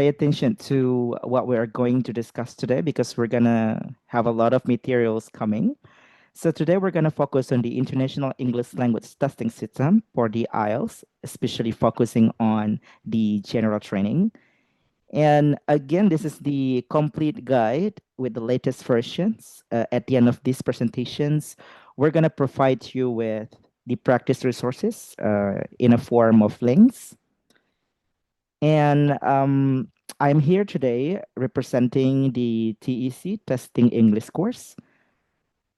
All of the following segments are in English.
pay attention to what we are going to discuss today because we're gonna have a lot of materials coming. So today we're gonna focus on the International English Language Testing System for the IELTS, especially focusing on the general training. And again, this is the complete guide with the latest versions. At the end of these presentations, we're gonna provide you with the practice resources in a form of links. And I'm here today representing the TEC Testing English course.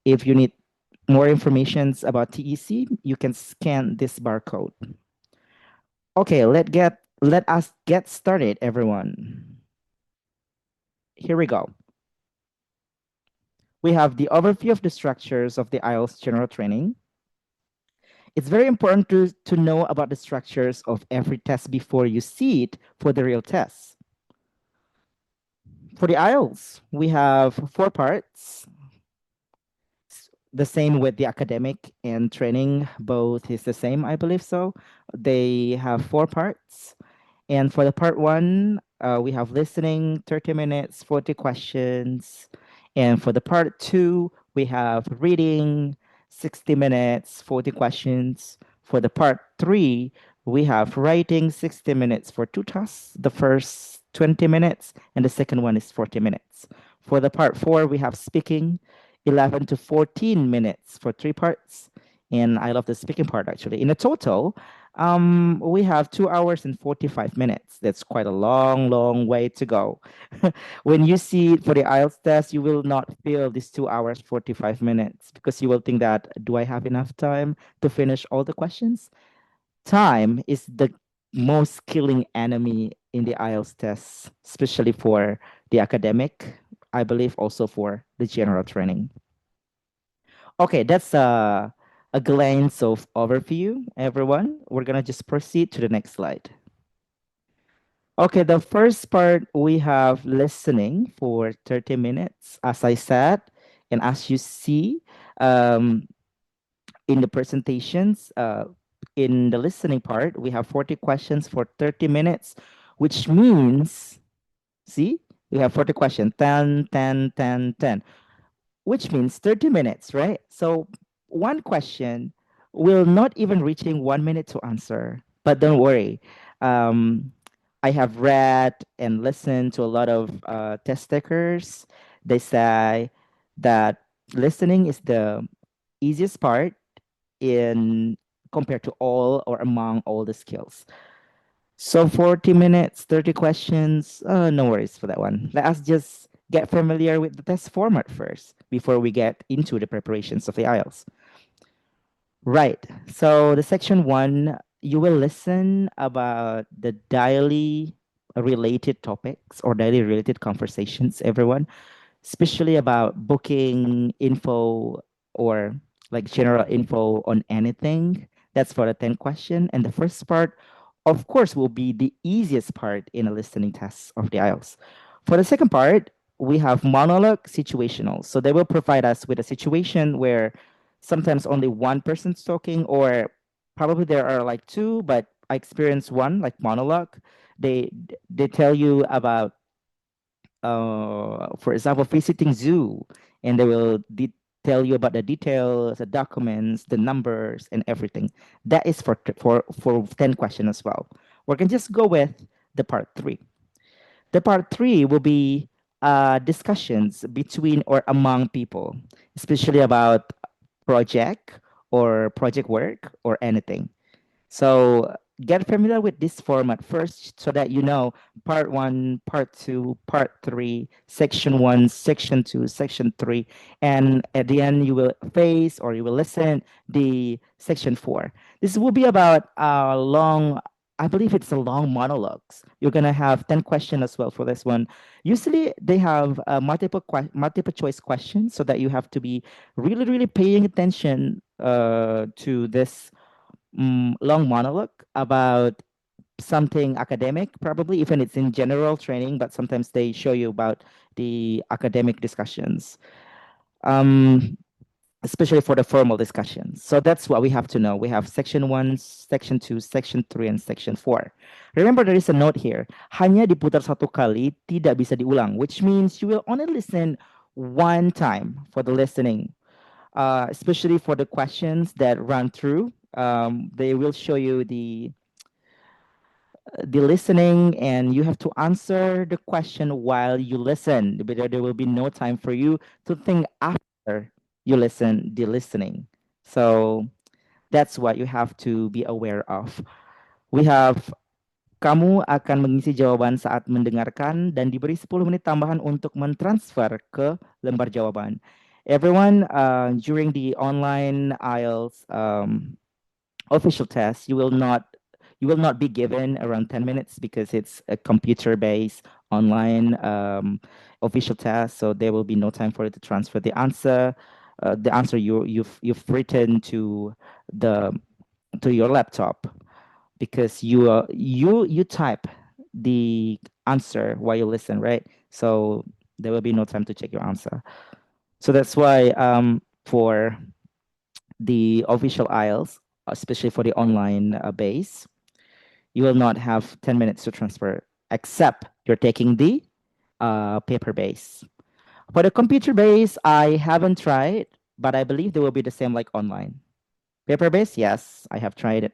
If you need more information about TEC, you can scan this barcode. Okay, let us get started, everyone. Here we go. We have the overview of the structures of the IELTS General Training. It's very important to know about the structures of every test before you see it for the real test. For the IELTS, we have 4 parts. The same with the academic and training, both is the same, I believe so. They have 4 parts. And for the part 1, we have listening, 30 minutes, 40 questions. And for the part 2, we have reading, 60 minutes, 40 questions. For the part 3, we have writing, 60 minutes for 2 tasks. The first 20 minutes, and the second one is 40 minutes. For the part 4, we have speaking, 11 to 14 minutes for 3 parts. And I love the speaking part, actually. In a total, we have 2 hours and 45 minutes. That's quite a long way to go. When you see it for the IELTS test, you will not feel this 2 hours, 45 minutes because you will think that, do I have enough time to finish all the questions? Time is the most killing enemy in the IELTS test, especially for the academic, I believe also for the general training. Okay, that's a glance of overview, everyone. We're gonna just proceed to the next slide. Okay, the first part, we have listening for 30 minutes, as I said, and as you see in the presentations, in the listening part, we have 40 questions for 30 minutes, which means, see, we have 40 questions, 10, 10, 10, 10, which means 30 minutes, right? So one question will not even reaching 1 minute to answer, but don't worry. I have read and listened to a lot of test takers. They say that listening is the easiest part in compared to all or among all the skills. So 40 minutes, 30 questions, no worries for that one. Let us just get familiar with the test format first before we get into the preparations of the IELTS. Right. So the section 1, you will listen about the daily related topics or daily related conversations, everyone, especially about booking info or like general info on anything. That's for the 10 question. And the first part, of course, will be the easiest part in a listening test of the IELTS. For the second part, we have monologue situational. So they will provide us with a situation where sometimes only one person's talking, or probably there are like 2, but I experienced one, like monologue. They tell you about for example, visiting zoo, and they will tell you about the details, the documents, the numbers, and everything. That is for 10 questions as well. We can just go with the part 3. The part 3 will be discussions between or among people, especially about project or project work or anything. So get familiar with this format first so that you know part 1, part 2, part 3, section 1, section 2, section 3, and at the end you will face or you will listen the section 4. This will be about a long, I believe it's a long monologues. You're gonna have 10 questions as well for this one. Usually they have multiple choice questions so that you have to be really paying attention to this long monologue about something academic, probably even it's in general training, but sometimes they show you about the academic discussions. especially for the formal discussions. So that's what we have to know. We have section 1, section 2, section 3, and section 4. Remember, there is a note here. Hanya diputar satu kali, tidak bisa diulang, which means you will only listen one time for the listening, especially for the questions that run through. They will show you the listening, and you have to answer the question while you listen. There will be no time for you to think after you listen the listening. So that's what you have to be aware of. We have kamu akan mengisi jawaban saat mendengarkan dan diberi 10 menit tambahan untuk mentransfer ke lembar jawaban. Everyone, during the online IELTS official test, you will not be given around 10 minutes because it's a computer-based online official test. So there will be no time for you to transfer the answer. The answer you've written to your laptop, because you type the answer while you listen, right? So there will be no time to check your answer. So that's why for the official IELTS, especially for the online base, you will not have 10 minutes to transfer, except you're taking the paper base. For the computer base, I haven't tried, but I believe they will be the same like online. Paper base, yes, I have tried it.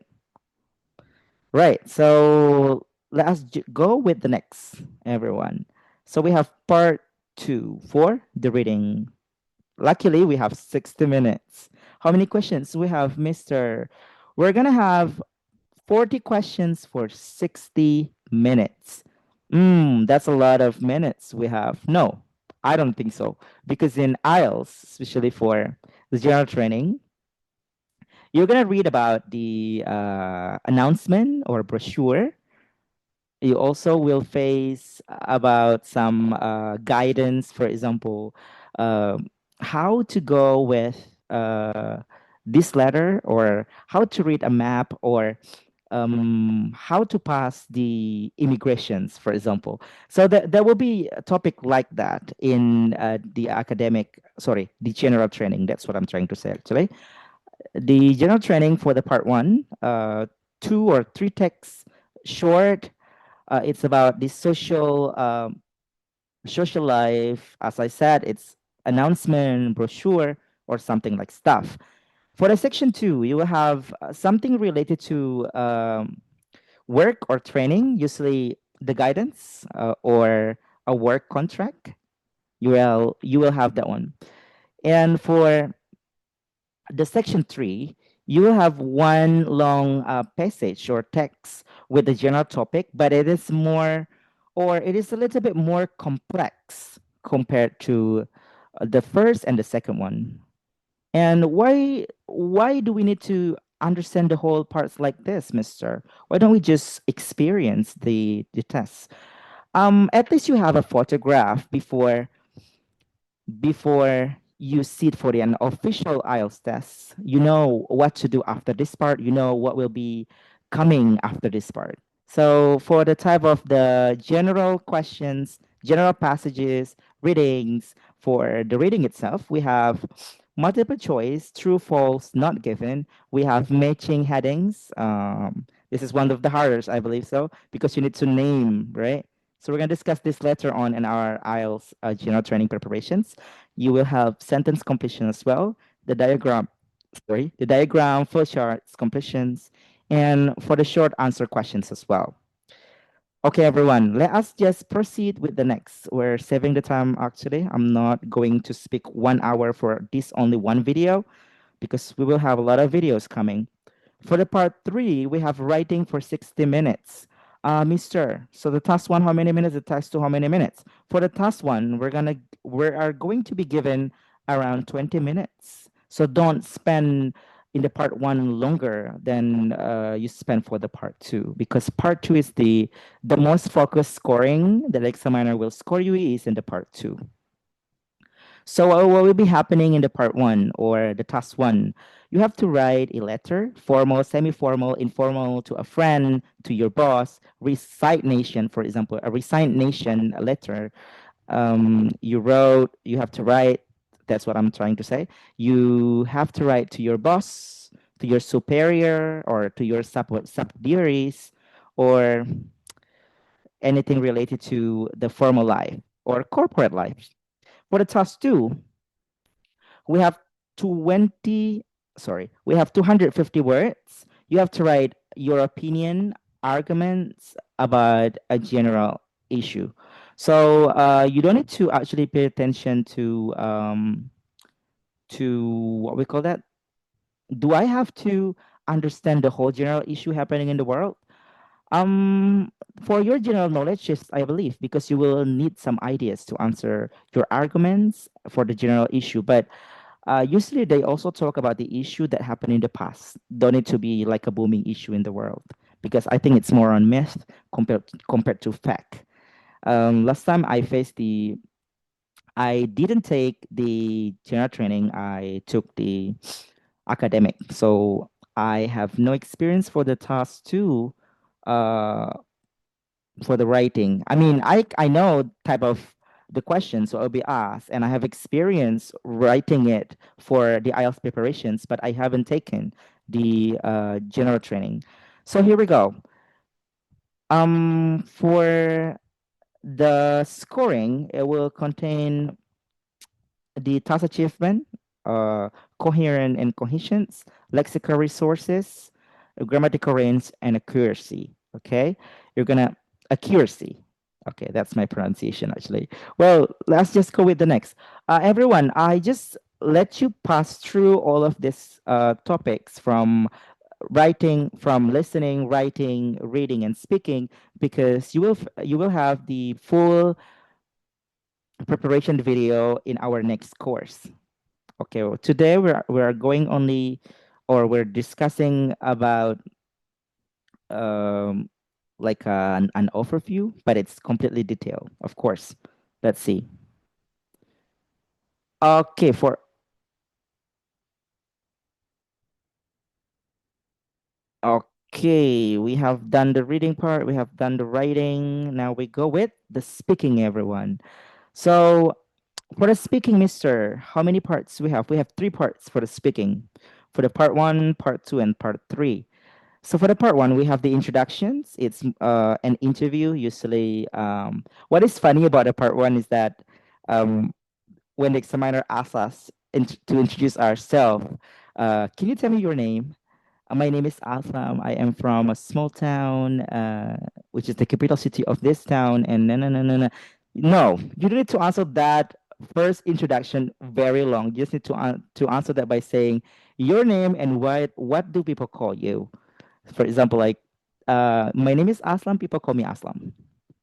Right, so let us go with the next, everyone. So we have part 2 for the reading. Luckily, we have 60 minutes. How many questions we have, Mr.? We're gonna have 40 questions for 60 minutes. That's a lot of minutes we have. No, I don't think so. Because in IELTS, especially for the general training, you're going to read about the announcement or brochure. You also will face about some guidance, for example, how to go with this letter, or how to read a map, or how to pass the immigrations, for example. So there will be a topic like that in the general training. That's what I'm trying to say, actually. The general training for the part 1, 2 or 3 texts, short. It's about the social life. As I said, it's announcement, brochure, or something like stuff. For the section 2, you will have something related to work or training, usually the guidance or a work contract. You will have that one. And for the section 3, you will have one long passage or text with the general topic, but it is a little bit more complex compared to the first and the second one. And why do we need to understand the whole parts like this, mister? Why don't we just experience the test? At least you have a photograph before you sit for an official IELTS test. You know what to do after this part. You know what will be coming after this part. So for the type of the general questions, general passages, readings, for the reading itself, we have multiple choice, true, false, not given. We have matching headings. This is one of the hardest, I believe so, because you need to name, right? So we're going to discuss this later on in our IELTS general training preparations. You will have sentence completion as well, the diagram, flowcharts, completions, and for the short answer questions as well. Okay, everyone, let us just proceed with the next. We're saving the time, actually. I'm not going to speak 1 hour for this only one video, because we will have a lot of videos coming. For the part 3, we have writing for 60 minutes. Mister, so the task 1, how many minutes? The task 2, how many minutes? For the task 1, we are going to be given around 20 minutes. So don't spend in the part 1 longer than you spend for the part 2, because part 2 is the most focused scoring that the examiner will score you is in the part 2. So what will be happening in the part 1 or the task 1? You have to write a letter, formal, semi-formal, informal, to a friend, to your boss, resignation, for example, a resignation letter. You have to write That's what I'm trying to say. You have to write to your boss, to your superior, or to your subsidiaries, or anything related to the formal life or corporate life. For the task two, we have 20, sorry, we have 250 words. You have to write your opinion, arguments about a general issue. So you don't need to actually pay attention to what we call that. Do I have to understand the whole general issue happening in the world? Um, for your general knowledge, yes, I believe, because you will need some ideas to answer your arguments for the general issue. But usually they also talk about the issue that happened in the past. Don't need to be like a booming issue in the world, because I think it's more on myth compared to fact. Last time I didn't take the general training. I took the academic. So I have no experience for the task two, uh, for the writing. I mean, I know type of the questions so I'll be asked, and I have experience writing it for the IELTS preparations, but I haven't taken the general training. So here we go. For the scoring, it will contain the task achievement, uh, coherent and cohesions, lexical resources, grammatical range, and accuracy. Okay, you're gonna accuracy. Okay, that's my pronunciation actually. Well, let's just go with the next. Everyone, I just let you pass through all of these topics from writing, from listening, writing, reading, and speaking, because you will have the full preparation video in our next course. Okay, well, today we're going only, or we're discussing about um like an overview, but it's completely detailed, of course. Let's see. Okay, for okay, we have done the reading part, we have done the writing. Now we go with the speaking, everyone. So for the speaking, mister, how many parts we have? We have three parts for the speaking. For the part one, part two, and part three. So for the part one, we have the introductions. It's an interview. Usually, what is funny about the part one is that um, when the examiner asks us to introduce ourselves, can you tell me your name? My name is Aslam. I am from a small town, which is the capital city of this town. And no, no, no, no, no. No, you don't need to answer that first introduction very long. You just need to answer that by saying your name and what do people call you. For example, like my name is Aslam. People call me Aslam.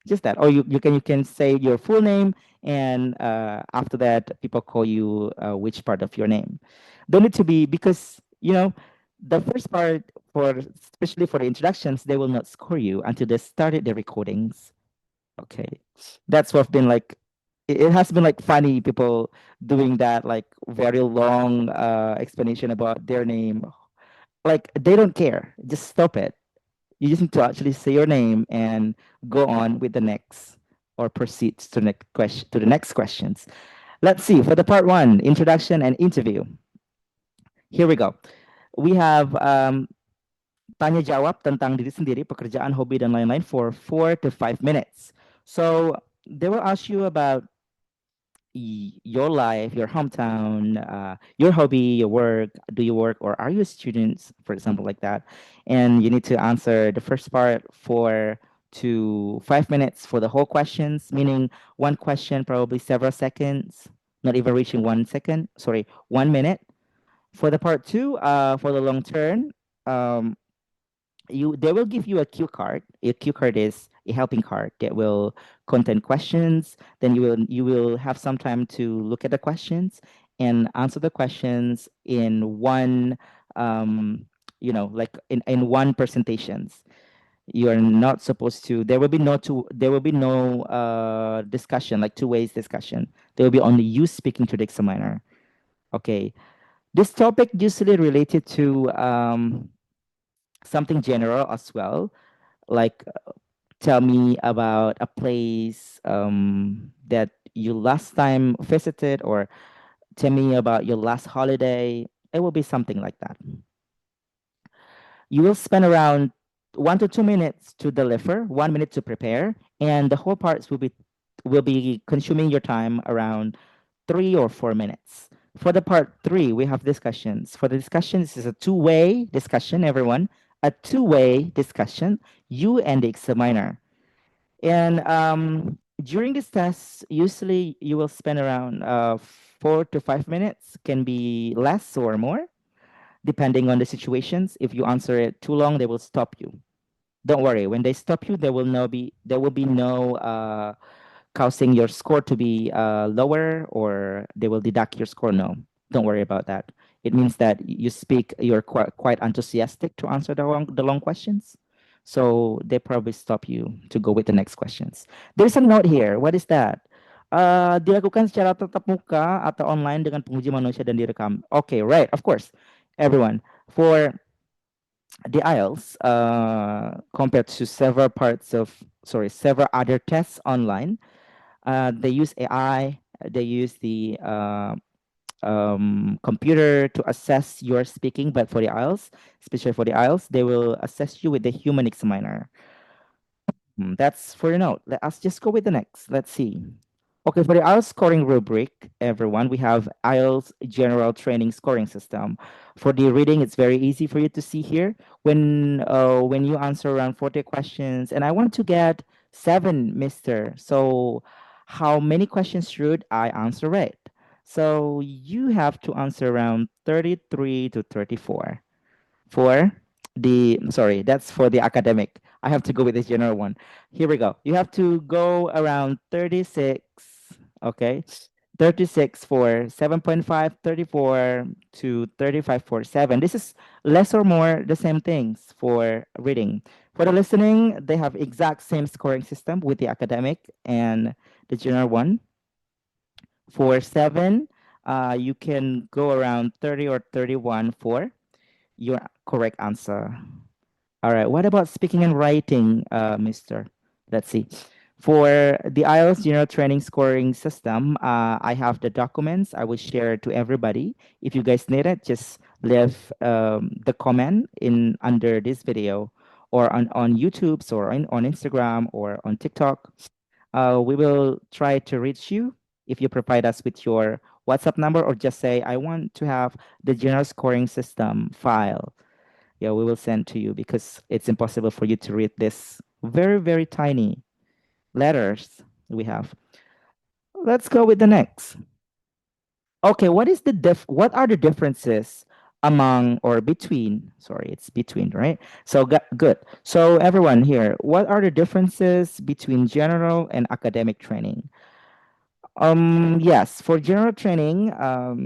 Just that, or you can say your full name, and after that, people call you which part of your name. Don't need to be, because the first part, for especially for the introductions, they will not score you until they started the recordings. Okay, that's what's been like. It has been like funny people doing that, like very long explanation about their name. Like they don't care. Just stop it. You just need to actually say your name and go on with the next, or proceed to the next question, to the next questions. Let's see, for the part one, introduction and interview. Here we go. We have tanya jawab tentang diri sendiri, pekerjaan, hobi, dan lain-lain for 4 to 5 minutes. So they will ask you about your life, your hometown, your hobby, your work. Do you work, or are you a student, for example, like that? And you need to answer the first part for 2 to 5 minutes for the whole questions, meaning one question, probably several seconds, not even reaching 1 second, sorry, 1 minute. For the part two, for the long term, um, they will give you a cue card. A cue card is a helping card that will contain questions. Then you will have some time to look at the questions and answer the questions in one, like in one presentations. You are not supposed to. There will be no discussion, like two ways discussion. There will be only you speaking to the examiner. Okay. This topic usually related to something general as well, like tell me about a place that you last time visited, or Tell me about your last holiday. It will be something like that. You will spend around 1 to 2 minutes to deliver, 1 minute to prepare, and the whole parts will be consuming your time around 3 or 4 minutes. For the part three, we have discussions. For the discussion, this is a two-way discussion, everyone. A two-way discussion, you and the examiner. And during this test, usually you will spend around 4 to 5 minutes, can be less or more, depending on the situations. If you answer it too long, they will stop you. Don't worry. When they stop you, there will be no causing your score to be lower, or they will deduct your score. No, don't worry about that. It means that you're quite enthusiastic to answer the long questions. So they probably stop you to go with the next questions. There's a note here. What is that? Dilakukan secara tatap muka atau online dengan penguji manusia dan direkam. Okay, right. Of course, everyone. For the IELTS, compared to several other tests online, they use AI, they use the computer to assess your speaking, but for the IELTS, especially for the IELTS, they will assess you with the human examiner. That's for your note. Let us just go with the next. Let's see. Okay, for the IELTS scoring rubric, everyone, we have IELTS General Training scoring system. For the reading, it's very easy for you to see here. When you answer around 40 questions, and I want to get 7, Mister. So how many questions should I answer right? So you have to answer around 33 to 34 for sorry, that's for the academic. I have to go with this general one. Here we go. You have to go around 36, okay? 36 for 7.5, 34 to 35 for 7. This is less or more the same things for reading. For the listening, they have exact same scoring system with the academic and the general one. For 7, you can go around 30 or 31 for your correct answer. All right. What about speaking and writing, Mister? Let's see. For the IELTS General Training scoring system, I have the documents. I will share to everybody. If you guys need it, just leave the comment in under this video, or on YouTube, or on Instagram, or on TikTok. We will try to reach you if you provide us with your WhatsApp number, or just say, I want to have the general scoring system file. Yeah, we will send to you, because it's impossible for you to read this very, very tiny letters we have. Let's go with the next. Okay, what are the differences among or between, sorry, it's between, right? So good. So everyone here, what are the differences between general and academic training? Yes, for general training,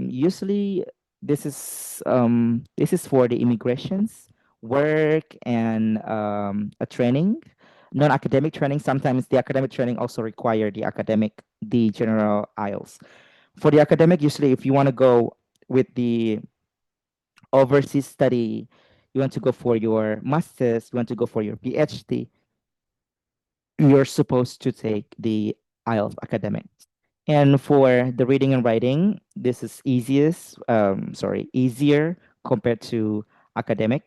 usually this is for the immigrations, work, and a training. Non-academic training, sometimes the academic training also require the general IELTS. For the academic, usually if you want to go with the overseas study, you want to go for your master's, you want to go for your PhD, you're supposed to take the IELTS academic. And for the reading and writing, this is easier compared to academic,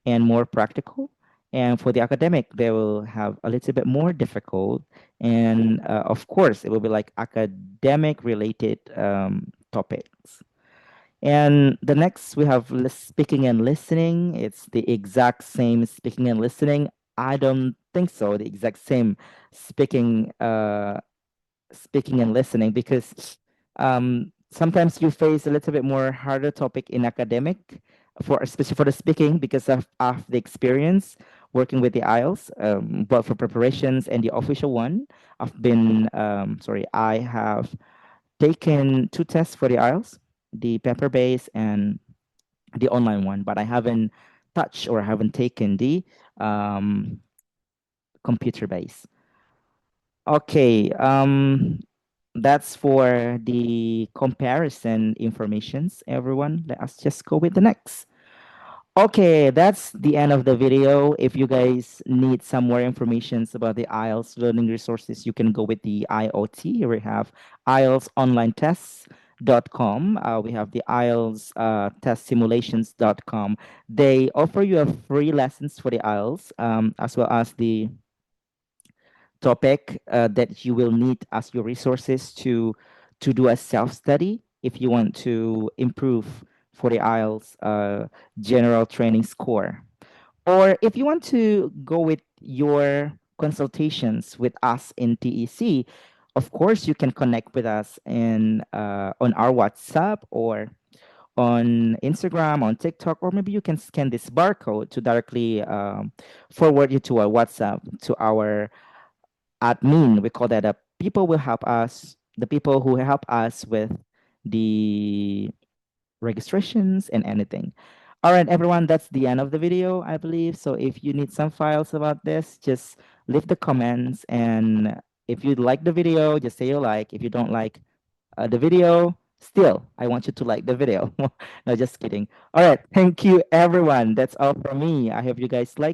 and more practical. And for the academic, they will have a little bit more difficult. And of course, it will be like academic related topics. And the next, we have speaking and listening. It's the exact same speaking and listening. I don't think so. The exact same speaking speaking and listening, because sometimes you face a little bit more harder topic in academic, for especially for the speaking, because of the experience working with the IELTS. But for preparations and the official one, I have taken 2 tests for the IELTS, the paper based and the online one, but I haven't touched or haven't taken the computer based. Okay, that's for the comparison informations, everyone. Let us just go with the next. Okay, that's the end of the video. If you guys need some more information about the IELTS learning resources, you can go with the IoT. Here we have IELTS online tests, com. We have the IELTS test simulations.com. They offer you a free lessons for the IELTS, as well as the topic that you will need as your resources to do a self-study if you want to improve for the IELTS general training score. Or if you want to go with your consultations with us in TEC, of course you can connect with us in on our WhatsApp or on Instagram, on TikTok, or maybe you can scan this barcode to directly forward you to our WhatsApp to our admin. We call that people will help us, the people who help us with the registrations and anything. All right, everyone, that's the end of the video, I believe. So if you need some files about this, just leave the comments. And if you like the video, just say you like. If you don't like the video, still, I want you to like the video. No, just kidding. All right, thank you, everyone. That's all from me. I hope you guys like